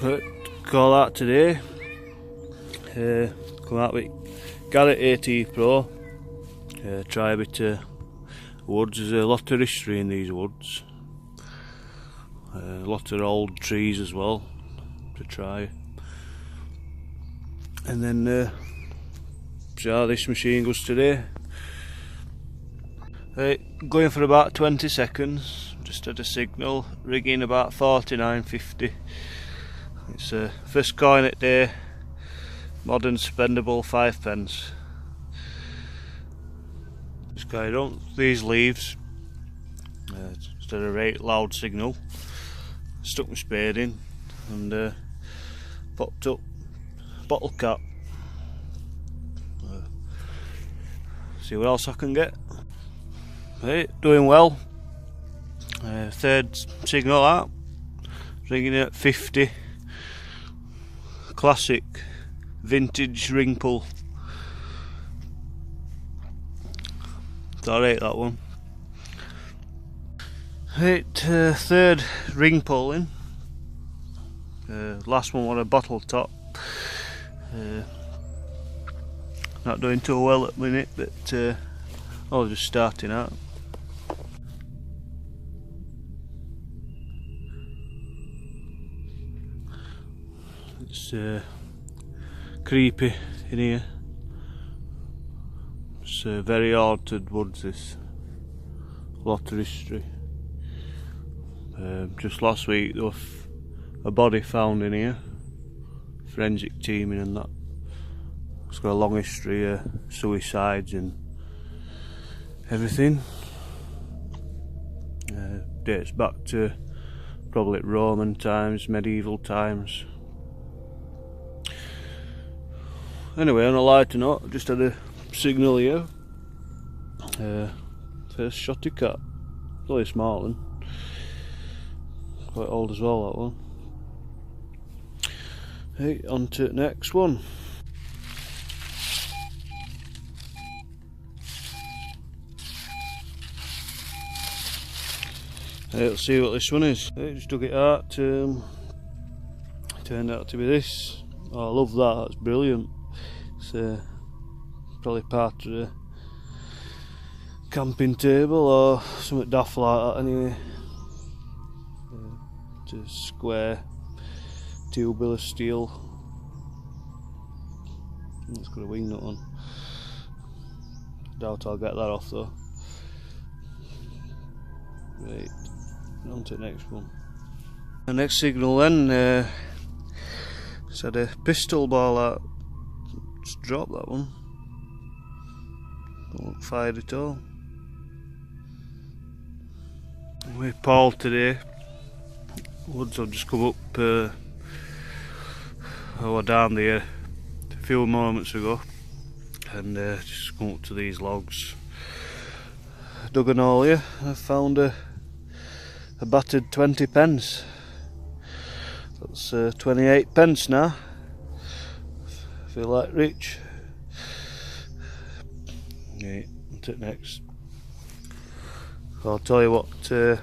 But call that today. Come out with Garrett AT Pro. Try a bit of woods. There's a lot of history in these woods. A lot of old trees as well to try. And then see how this machine goes today. Going for about 20 seconds, just at a signal, rigging about 49.50. It's first coin at day, modern spendable 5p. Just carried on these leaves, just at a right loud signal, stuck my spade in and popped up bottle cap. See what else I can get. Right, doing well. Third signal out, ringing at 50. Classic vintage ring pull. It's alright, that one. Right, third ring pull in. Last one was a bottle top. Not doing too well at the minute, but I was just starting out. It's creepy in here. It's very altered woods, this. A lot of history. Just last week there was a body found in here. Forensic teaming and that. It's got a long history of suicides and everything. Dates back to probably Roman times, medieval times. Anyway, on a lighter note, just had a signal here. First shotty cat. It's only a small one. Quite old as well, that one. Hey, on to the next one. Hey, let's see what this one is. Hey, just dug it out. Turned out to be this. Oh, I love that. That's brilliant. It's probably part of the camping table or something daft like that. Anyway, it's a square tubular steel. It's got a wing nut on. Doubt I'll get that off though. Right, on to the next one. The next signal then, just had a pistol ball out. Just drop that one. Don't look fired at all. With Paul today. Woods have just come up. I was down there a few moments ago, and just come up to these logs. Dug an hole here. I found a battered 20p. That's 28p now. Feel like rich. Right, on to it next. I'll tell you what I'm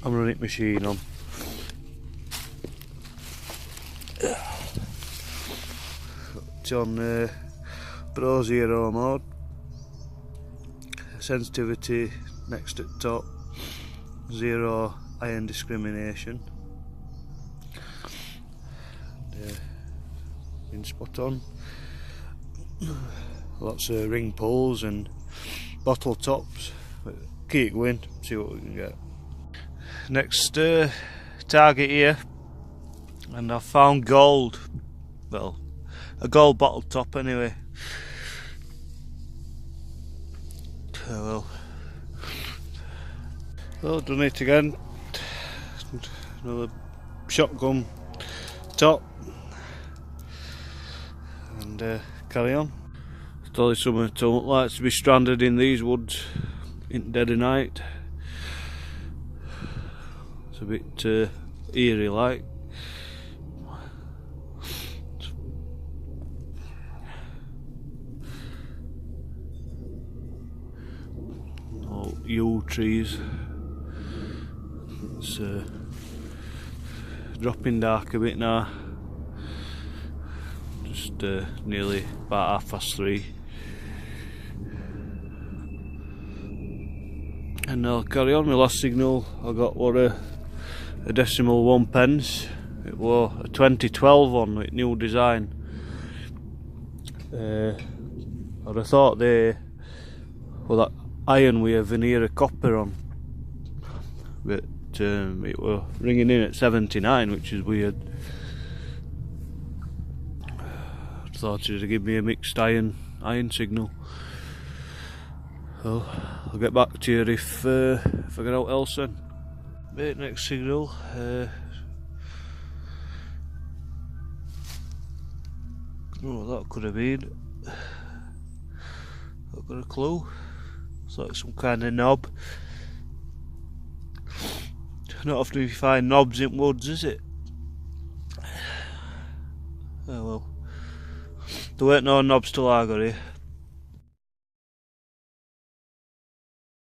running the machine on. It's on Pro Zero mode. Sensitivity next at top. Zero iron discrimination. Been spot on. Lots of ring pulls and bottle tops. But keep going, see what we can get. Next target here, and I found gold. Well, a gold bottle top anyway. Oh well, done it again. Another shotgun top. And carry on. It's totally something that don't like to be stranded in these woods in dead of night. It's a bit eerie like. No yew trees. It's dropping dark a bit now. Just nearly about 3:30. And I'll carry on. My last signal I got was a decimal 1 pence. It was a 2012 one with new design. I'd have thought they were that iron with a veneer of copper on, but it were ringing in at 79, which is weird. I thought it'd give me a mixed iron signal. So I'll get back to you if I get out else then. Right, next signal. Oh, that could have been. I've got a clue. It's like some kind of knob. Not often you find knobs in woods, is it? Oh well. There weren't no knobs till I got here.